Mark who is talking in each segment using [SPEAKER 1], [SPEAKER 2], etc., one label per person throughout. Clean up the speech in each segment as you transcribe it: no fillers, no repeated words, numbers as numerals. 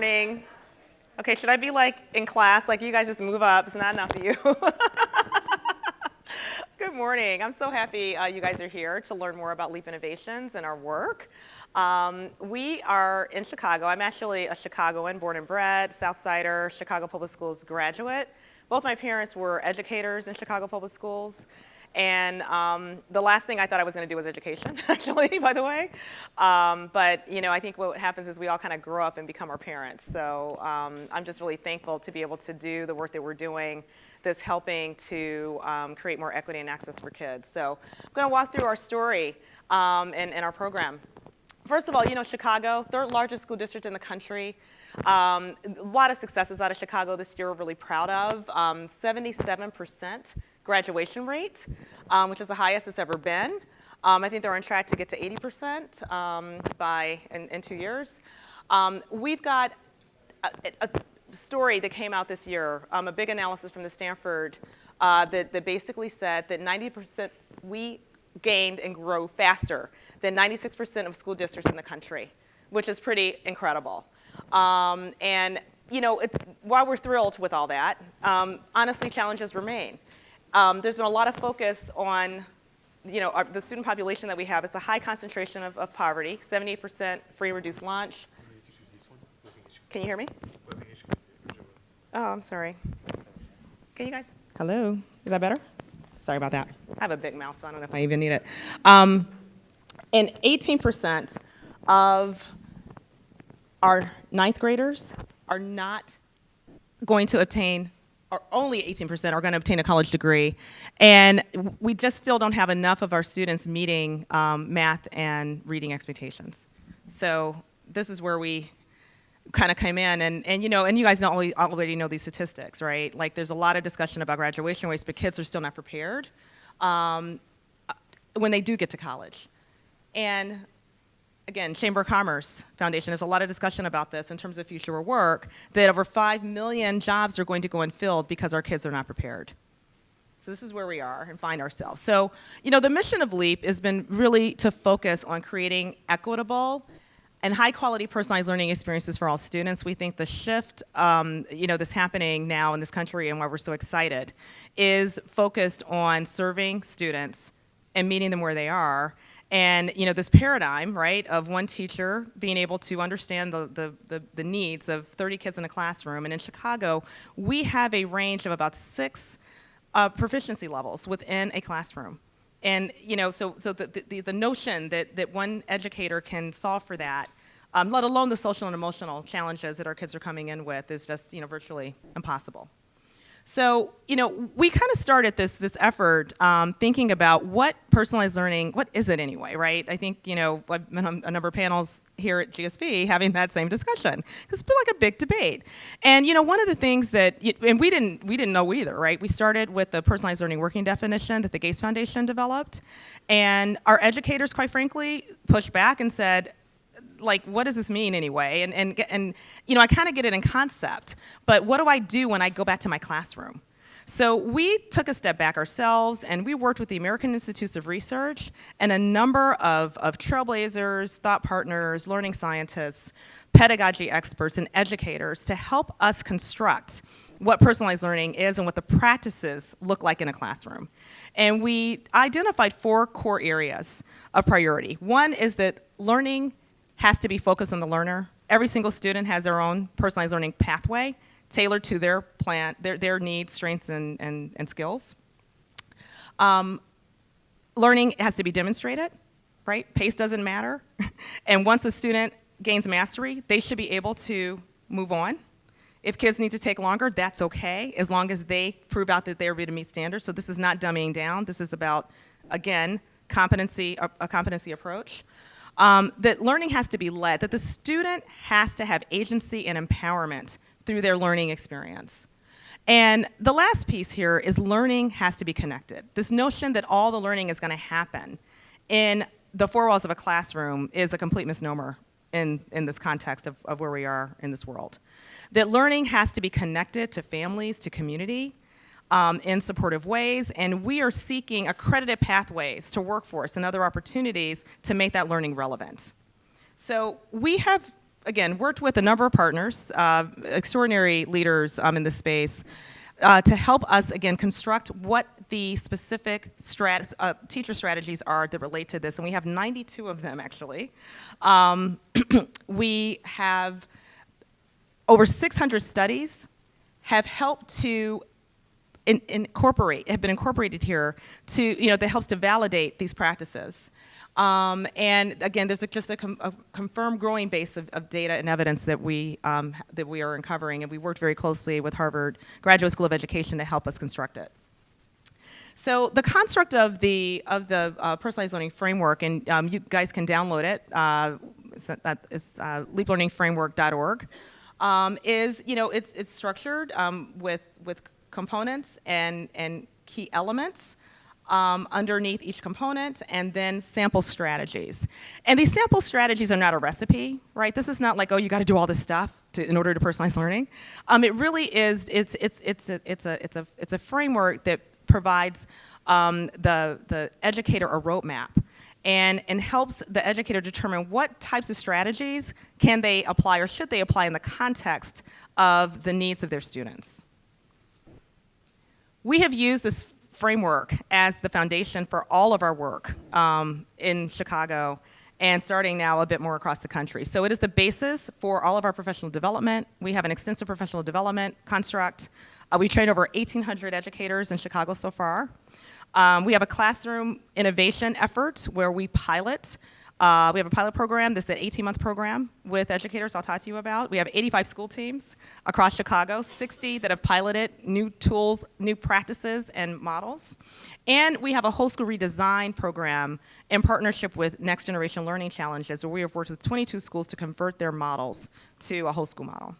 [SPEAKER 1] morning. Okay, should I be like in class, like you guys just move up? It's not enough of you. Good morning. I'm so happy you guys are here to learn more about LEAP Innovations and our work. We are in Chicago. I'm actually a Chicagoan, born and bred, Southsider, Chicago Public Schools graduate. Both my parents were educators in Chicago Public Schools. And the last thing I thought I was going to do was education, actually, by the way. But you know, I think what happens is we all kind of grow up and become our parents. So I'm just really thankful to be able to do the work that we're doing that's helping to create more equity and access for kids. So I'm going to walk through our story and our program. First of all, you know, Chicago, third largest school district in the country. A lot of successes out of Chicago this year we're really proud of. 77% graduation rate, which is the highest it's ever been. I think they're on track to get to 80% in 2 years. We've got a story that came out this year, a big analysis from the Stanford that basically said that 90% we gained and grow faster than 96% of school districts in the country, which is pretty incredible. And you know, while we're thrilled with all that, honestly, challenges remain. There's been a lot of focus on, you know, the student population that we have. It's a high concentration of poverty, 78% free and reduced lunch. Can you hear me? Oh, I'm sorry. Can you guys? Hello, is that better? Sorry about that. I have a big mouth, so I don't know if I even need it. And 18% of our ninth graders are not going to obtain, or only 18% are going to obtain a college degree. And we just still don't have enough of our students meeting math and reading expectations. So this is where we kind of came in, and you know, and you guys already know these statistics, right? Like there's a lot of discussion about graduation rates, but kids are still not prepared when they do get to college. And again, Chamber of Commerce Foundation, there's a lot of discussion about this in terms of future work, that over 5 million jobs are going to go unfilled because our kids are not prepared. So this is where we are and find ourselves. So, you know, the mission of LEAP has been really to focus on creating equitable and high quality personalized learning experiences for all students. We think the shift, you know, that's happening now in this country and why we're so excited is focused on serving students and meeting them where they are. And you know, this paradigm, right, of one teacher being able to understand the needs of 30 kids in a classroom. And in Chicago, we have a range of about 6 proficiency levels within a classroom. And you know, so the notion that one educator can solve for that, let alone the social and emotional challenges that our kids are coming in with, is just, you know, virtually impossible. So, you know, we kind of started this effort thinking about what personalized learning, what is it anyway, right? I think, you know, I've been on a number of panels here at GSV having that same discussion. It's been like a big debate. And, you know, one of the things that, and we didn't know either, right? We started with the personalized learning working definition that the Gates Foundation developed. And our educators, quite frankly, pushed back and said, like, what does this mean anyway? And you know, I kind of get it in concept, but what do I do when I go back to my classroom? So we took a step back ourselves, and we worked with the American Institutes of Research and a number of trailblazers, thought partners, learning scientists, pedagogy experts, and educators to help us construct what personalized learning is and what the practices look like in a classroom. And we identified 4 core areas of priority. One is that learning has to be focused on the learner. Every single student has their own personalized learning pathway tailored to their plan, their needs, strengths, and skills. Learning has to be demonstrated, right? Pace doesn't matter. And once a student gains mastery, they should be able to move on. If kids need to take longer, that's okay, as long as they prove out that they're able to meet standards. So this is not dumbing down. This is about, again, competency, a competency approach. That learning has to be led, that the student has to have agency and empowerment through their learning experience. And the last piece here is learning has to be connected. This notion that all the learning is going to happen in the 4 walls of a classroom is a complete misnomer in this context of where we are in this world. That learning has to be connected to families, to community, in supportive ways, and we are seeking accredited pathways to workforce and other opportunities to make that learning relevant. So we have again, worked with a number of partners, extraordinary leaders in this space, to help us, again, construct what the specific teacher strategies are that relate to this. And we have 92 of them, actually. We have over 600 studies have helped to have been incorporated here to, that helps to validate these practices. And again, there's just a confirmed growing base of data and evidence that we are uncovering, and we worked very closely with Harvard Graduate School of Education to help us construct it. So the construct of the personalized learning framework, and you guys can download it. It's leaplearningframework.org. Is it's structured with components and key elements underneath each component, and then sample strategies. And these sample strategies are not a recipe, right? This is not like, oh, you got to do all this stuff in order to personalize learning. It really is. It's a framework that provides the educator a roadmap and helps the educator determine what types of strategies can they apply or should they apply in the context of the needs of their students. We have used this framework as the foundation for all of our work in Chicago, and starting now a bit more across the country. So it is the basis for all of our professional development. We have an extensive professional development construct. We trained over 1,800 educators in Chicago so far. We have a classroom innovation effort where we pilot. We have a pilot program. This is an 18-month program with educators I'll talk to you about. We have 85 school teams across Chicago, 60 that have piloted new tools, new practices, and models. And we have a whole school redesign program in partnership with Next Generation Learning Challenges, where we have worked with 22 schools to convert their models to a whole school model.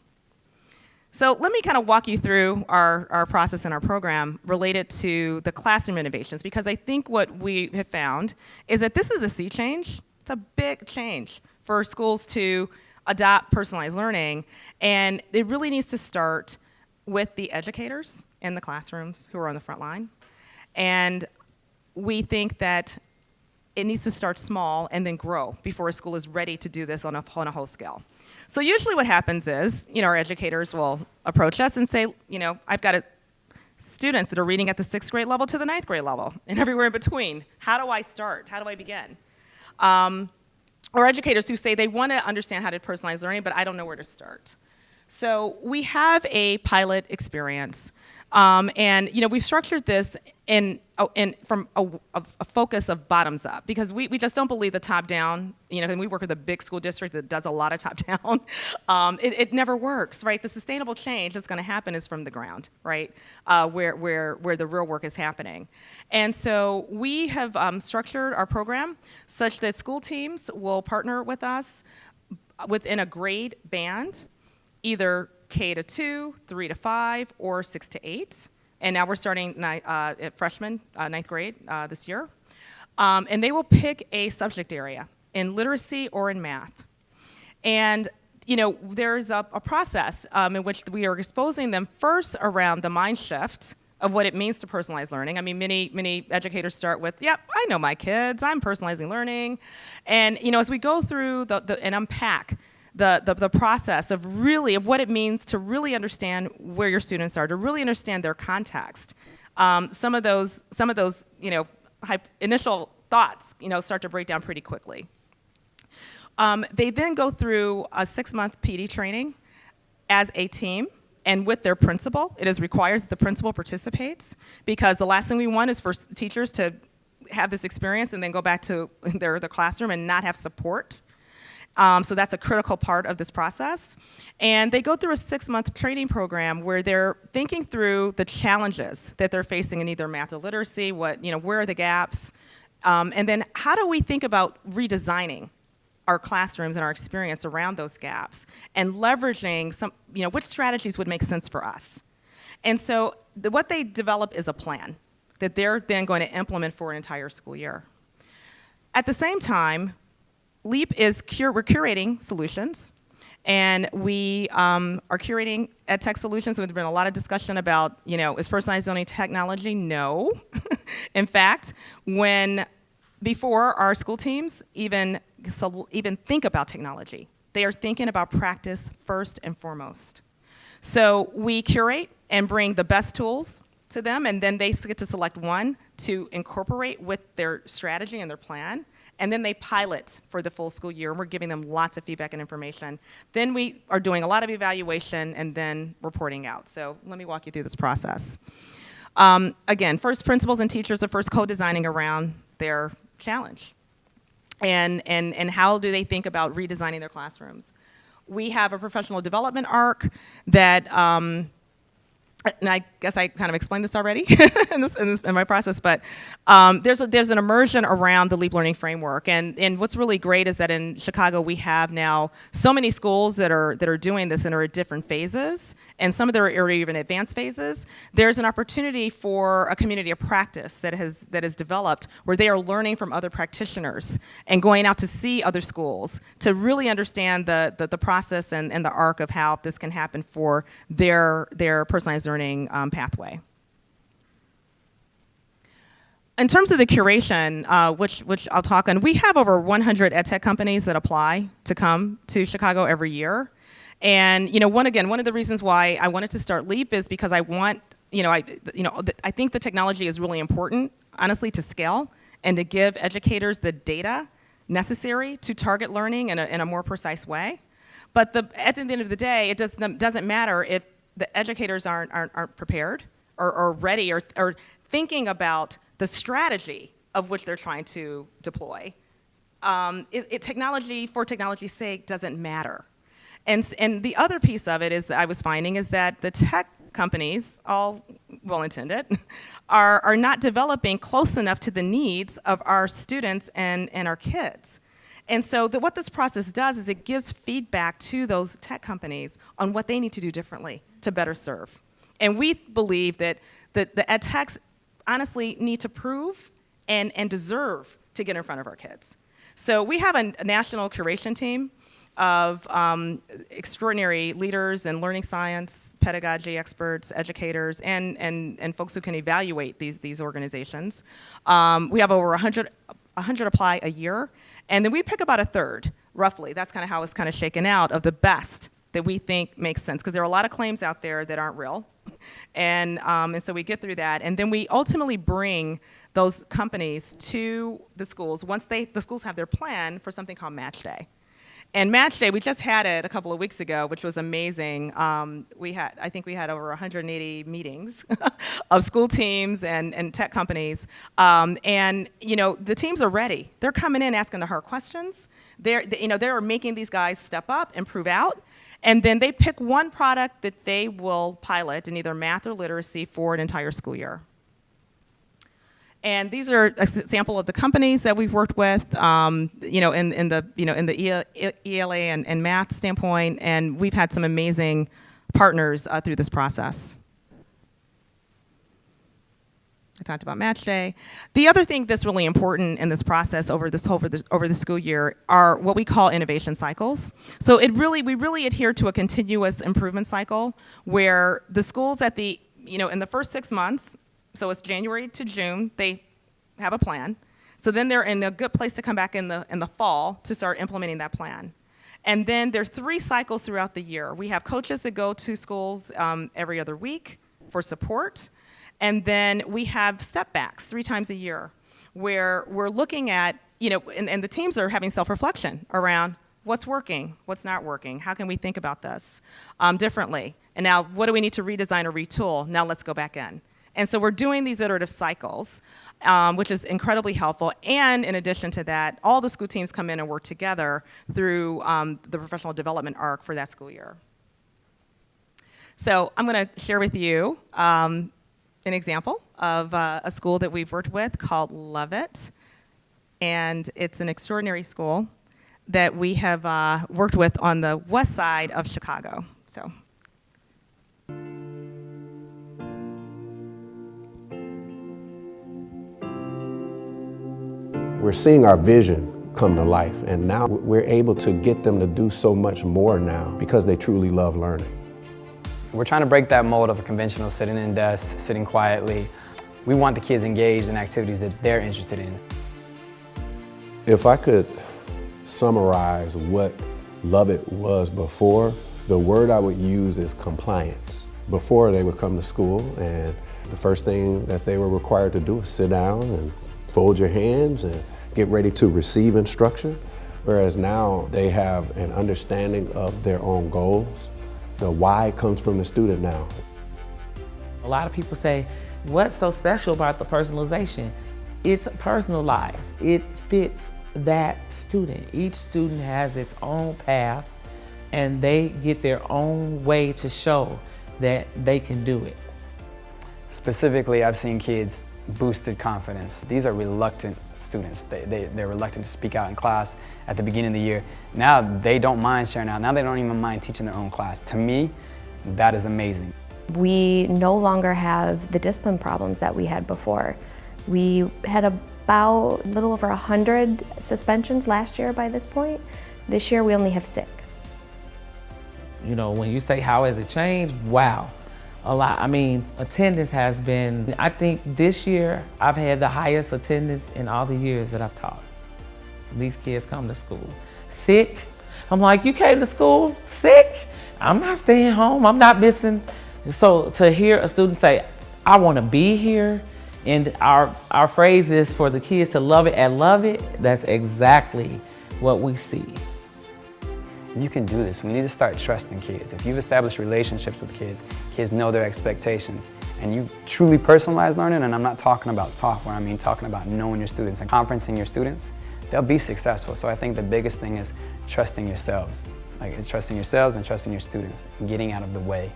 [SPEAKER 1] So let me kind of walk you through our process and our program related to the classroom innovations, because I think what we have found is that this is a sea change. It's a big change for schools to adopt personalized learning, and it really needs to start with the educators in the classrooms who are on the front line. And we think that it needs to start small and then grow before a school is ready to do this on a whole scale. So usually what happens is, our educators will approach us and say, I've got students that are reading at the 6th grade level to the 9th grade level and everywhere in between. How do I start? How do I begin? Or educators who say they want to understand how to personalize learning, but I don't know where to start. So we have a pilot experience, and we've structured this from a focus of bottoms up, because we just don't believe the top down. And we work with a big school district that does a lot of top down. It never works, right? The sustainable change that's going to happen is from the ground, right? Where the real work is happening. And so we have structured our program such that school teams will partner with us within a grade band, either K to 2, 3 to 5, or 6 to 8. And now we're starting at freshman, 9th grade this year. And they will pick a subject area in literacy or in math. And there's a process in which we are exposing them first around the mind shift of what it means to personalize learning. I mean, many educators start with, yep, I know my kids, I'm personalizing learning. And as we go through and unpack the process of what it means to really understand where your students are, to really understand their context. Some of those initial thoughts start to break down pretty quickly. They then go through a 6-month PD training as a team and with their principal. It is required that the principal participates, because the last thing we want is for teachers to have this experience and then go back to their classroom and not have support. So that's a critical part of this process. And they go through a 6-month training program where they're thinking through the challenges that they're facing in either math or literacy, where are the gaps, and then how do we think about redesigning our classrooms and our experience around those gaps and leveraging which strategies would make sense for us. And so what they develop is a plan that they're then going to implement for an entire school year. At the same time, LEAP is we're curating solutions, and we are curating EdTech solutions. There's been a lot of discussion about, is personalized learning technology? No. In fact, before our school teams even think about technology, They are thinking about practice first and foremost. So we curate and bring the best tools to them, and then they get to select one to incorporate with their strategy and their plan, and then they pilot for the full school year, and we're giving them lots of feedback and information. Then we are doing a lot of evaluation and then reporting out. So let me walk you through this process. Again, first, principals and teachers are first co-designing around their challenge. And how do they think about redesigning their classrooms? We have a professional development arc that, and I guess I kind of explained this already in my process, but there's an immersion around the Leap Learning Framework, and what's really great is that in Chicago we have now so many schools that are doing this and are at different phases, and some of them are even advanced phases. There's an opportunity for a community of practice that has developed where they are learning from other practitioners and going out to see other schools to really understand the process and the arc of how this can happen for their personalized learning pathway. In terms of the curation, which I'll talk on, we have over 100 edtech companies that apply to come to Chicago every year. And one of the reasons why I wanted to start LEAP is because I want, I think the technology is really important, honestly, to scale and to give educators the data necessary to target learning in a more precise way. But at the end of the day, it doesn't matter if the educators aren't prepared or ready or thinking about the strategy of which they're trying to deploy. Technology for technology's sake doesn't matter. And the other piece of it is that I was finding is that the tech companies, all well-intended, are not developing close enough to the needs of our students and our kids. And so what this process does is it gives feedback to those tech companies on what they need to do differently to better serve. And we believe that the edtechs honestly need to prove and deserve to get in front of our kids. So we have a national curation team of extraordinary leaders in learning science, pedagogy experts, educators, and folks who can evaluate these organizations. We have over 100 apply a year, and then we pick about a third, roughly. That's kind of how it's kind of shaken out of the best that we think makes sense, because there are a lot of claims out there that aren't real, and so we get through that, and then we ultimately bring those companies to the schools once the schools have their plan for something called Match Day. And Match Day, we just had it a couple of weeks ago, which was amazing. I think we had over 180 meetings of school teams and tech companies. And the teams are ready. They're coming in asking the hard questions. They're making these guys step up and prove out. And then they pick one product that they will pilot in either math or literacy for an entire school year. And these are a sample of the companies that we've worked with, in the ELA and math standpoint, and we've had some amazing partners through this process. I talked about Match Day. The other thing that's really important in this process over the school year are what we call innovation cycles. So we really adhere to a continuous improvement cycle where the schools in the first 6 months. So it's January to June, they have a plan. So then they're in a good place to come back in the fall to start implementing that plan. And then there's 3 cycles throughout the year. We have coaches that go to schools every other week for support. And then we have step backs 3 times a year where we're looking at, and the teams are having self-reflection around what's working, what's not working, how can we think about this differently? And now what do we need to redesign or retool? Now let's go back in. And so we're doing these iterative cycles, which is incredibly helpful. And in addition to that, all the school teams come in and work together through the professional development arc for that school year. So I'm going to share with you an example of a school that we've worked with called Lockett. And it's an extraordinary school that we have worked with on the west side of Chicago. So.
[SPEAKER 2] We're seeing our vision come to life, and now we're able to get them to do so much more now because they truly love learning.
[SPEAKER 3] We're trying to break that mold of a conventional sitting in desk, sitting quietly. We want the kids engaged in activities that they're interested in.
[SPEAKER 2] If I could summarize what Lockett was before, the word I would use is compliance. Before they would come to school, and the first thing that they were required to do is sit down and fold your hands and get ready to receive instruction. Whereas now they have an understanding of their own goals. The why comes from the student now.
[SPEAKER 4] A lot of people say, what's so special about the personalization? It's personalized. It fits that student. Each student has its own path, and they get their own way to show that they can do it.
[SPEAKER 3] Specifically, I've seen kids boosted confidence. These are reluctant students. They're reluctant to speak out in class at the beginning of the year. Now they don't mind sharing out. Now they don't even mind teaching their own class. To me, that is amazing.
[SPEAKER 5] We no longer have the discipline problems that we had before. We had about a little over 100 suspensions last year by this point. This year we only have 6.
[SPEAKER 4] You know, when you say how has it changed, wow. A lot. I mean, attendance has been, I think this year I've had the highest attendance in all the years that I've taught. These kids come to school sick. I'm like, you came to school sick? I'm not staying home, I'm not missing. So to hear a student say, I want to be here, and our phrase is for the kids to love it and love it, that's exactly what we see.
[SPEAKER 3] You can do this. We need to start trusting kids. If you've established relationships with kids, kids know their expectations, and you truly personalize learning, and I'm not talking about software, I mean talking about knowing your students and conferencing your students, they'll be successful. So I think the biggest thing is trusting yourselves. Like trusting yourselves and trusting your students, and getting out of the way.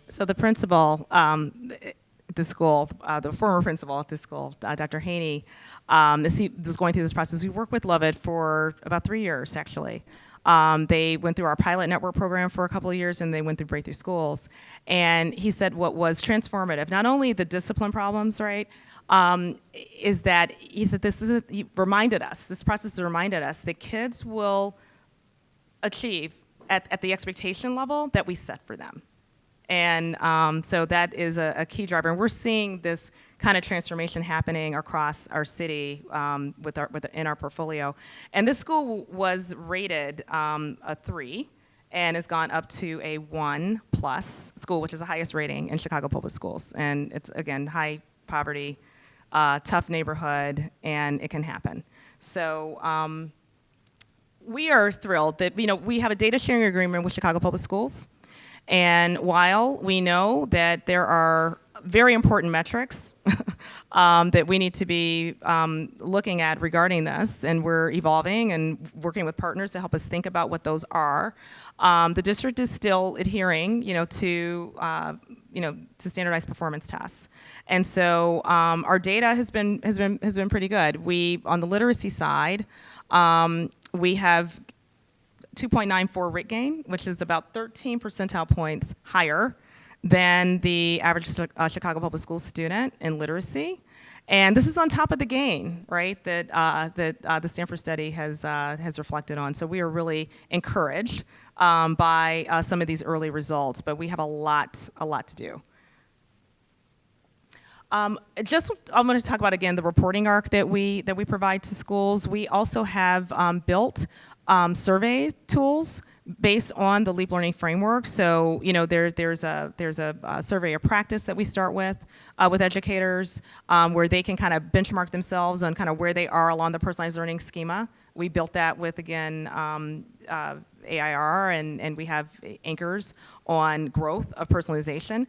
[SPEAKER 1] So the principal at the school, the former principal at the school, Dr. Haney, as he was going through this process, we worked with Lockett for about 3 years, actually. They went through our pilot network program for a couple of years, and they went through Breakthrough Schools. And he said what was transformative, not only the discipline problems, right, is that he said he reminded us, this process has reminded us that kids will achieve at the expectation level that we set for them. And so that is a key driver. And we're seeing this kind of transformation happening across our city in our portfolio. And this school was rated a 3 and has gone up to a 1+ school, which is the highest rating in Chicago Public Schools. And it's, again, high poverty, tough neighborhood, and it can happen. So we are thrilled that, we have a data sharing agreement with Chicago Public Schools. And while we know that there are very important metrics that we need to be looking at regarding this, and we're evolving and working with partners to help us think about what those are, the district is still adhering, to standardized performance tests. And so our data has been pretty good. We, on the literacy side, we have 2.94 RIT gain, which is about 13 percentile points higher than the average Chicago Public Schools student in literacy. And this is on top of the gain, right, that the Stanford study has reflected on. So we are really encouraged by some of these early results, but we have a lot to do. I'm going to talk about, again, the reporting arc that we provide to schools. We also have built survey tools based on the Leap Learning Framework. So, there's a survey of practice that we start with educators, where they can kind of benchmark themselves on kind of where they are along the personalized learning schema. We built that with, again, AIR, and we have anchors on growth of personalization.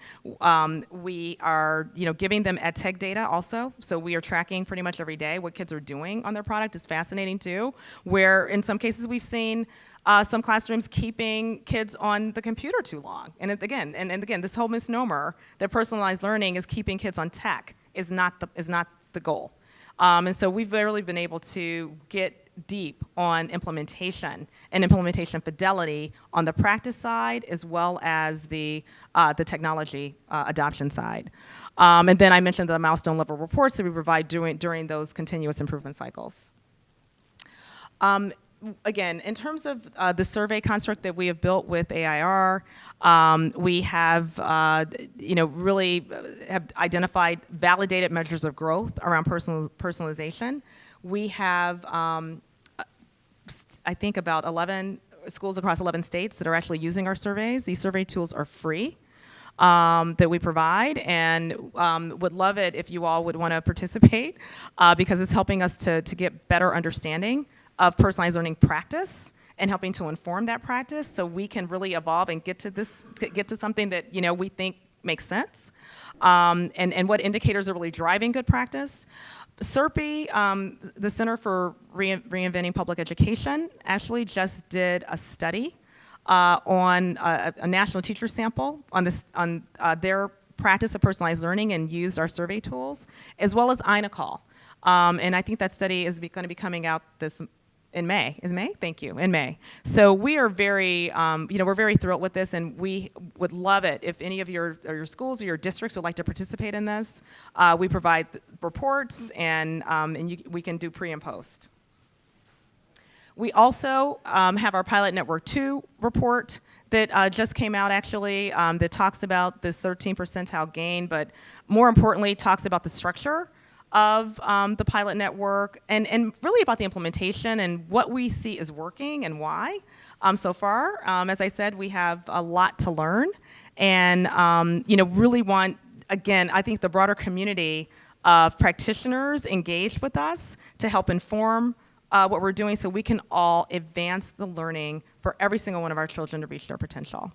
[SPEAKER 1] We are, giving them EdTech data also. So we are tracking pretty much every day what kids are doing on their product. Is fascinating too, where in some cases we've seen some classrooms keeping kids on the computer too long. And again, this whole misnomer that personalized learning is keeping kids on tech is not the goal. And so we've really been able to get deep on implementation and implementation fidelity on the practice side, as well as the technology adoption side. And then I mentioned the milestone level reports that we provide during those continuous improvement cycles. Again, in terms of the survey construct that we have built with AIR, we have, really have identified validated measures of growth around personalization. We have I think about 11 schools across 11 states that are actually using our surveys. These survey tools are free. That we provide, and would love it if you all would want to participate because it's helping us to get better understanding of personalized learning practice and helping to inform that practice so we can really evolve and get to something that we think makes sense, and what indicators are really driving good practice. CERPE, the Center for Reinventing Public Education, actually just did a study on a national teacher sample on their practice of personalized learning and used our survey tools, as well as INACOL. And I think that study is going to be coming out in May. Is May? Thank you. In May. So we are very, we're very thrilled with this, and we would love it if any of your schools or your districts would like to participate in this. We provide reports, and we can do pre and post. We also have our Pilot Network 2 report that just came out, actually, that talks about this 13 percentile gain, but more importantly, talks about the structure of the pilot network and really about the implementation and what we see is working and why so far. As I said, we have a lot to learn and, really want, again, I think the broader community of practitioners engaged with us to help inform what we're doing so we can all advance the learning for every single one of our children to reach their potential.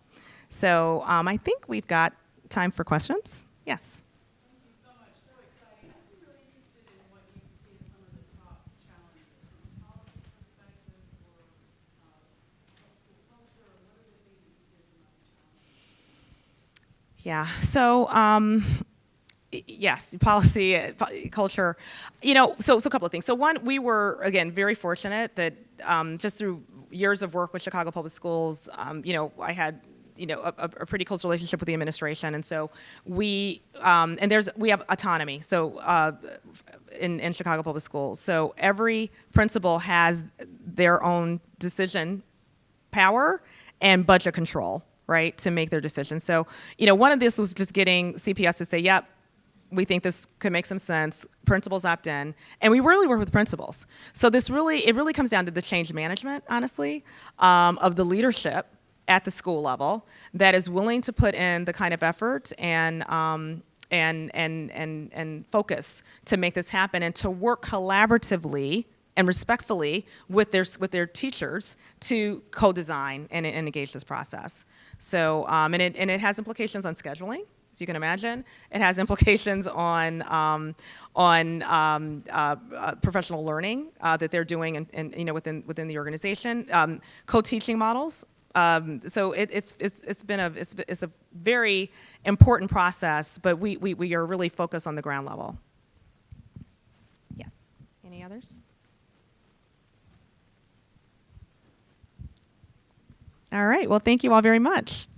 [SPEAKER 1] So I think we've got time for questions. Yes.
[SPEAKER 6] Thank you so much. So exciting. I'd be really interested in what you see as some of the top challenges from a policy perspective or school culture, or what are the things that you see as the most challenging?
[SPEAKER 1] Yeah. So yes, policy, culture, so a couple of things. So one, we were, again, very fortunate that just through years of work with Chicago Public Schools, I had, a pretty close relationship with the administration. And so we have autonomy. So in Chicago Public Schools. So every principal has their own decision power and budget control, right, to make their decisions. So, one of this was just getting CPS to say, yep, we think this could make some sense. Principals opt in, and we really work with principals. So it really comes down to the change management, honestly, of the leadership at the school level that is willing to put in the kind of effort and focus to make this happen, and to work collaboratively and respectfully with their teachers to co-design and engage this process. So and it has implications on scheduling. As you can imagine, it has implications on professional learning that they're doing, and within the organization, co-teaching models. So it's a very important process, but we are really focused on the ground level. Yes. Any others? All right. Well, thank you all very much.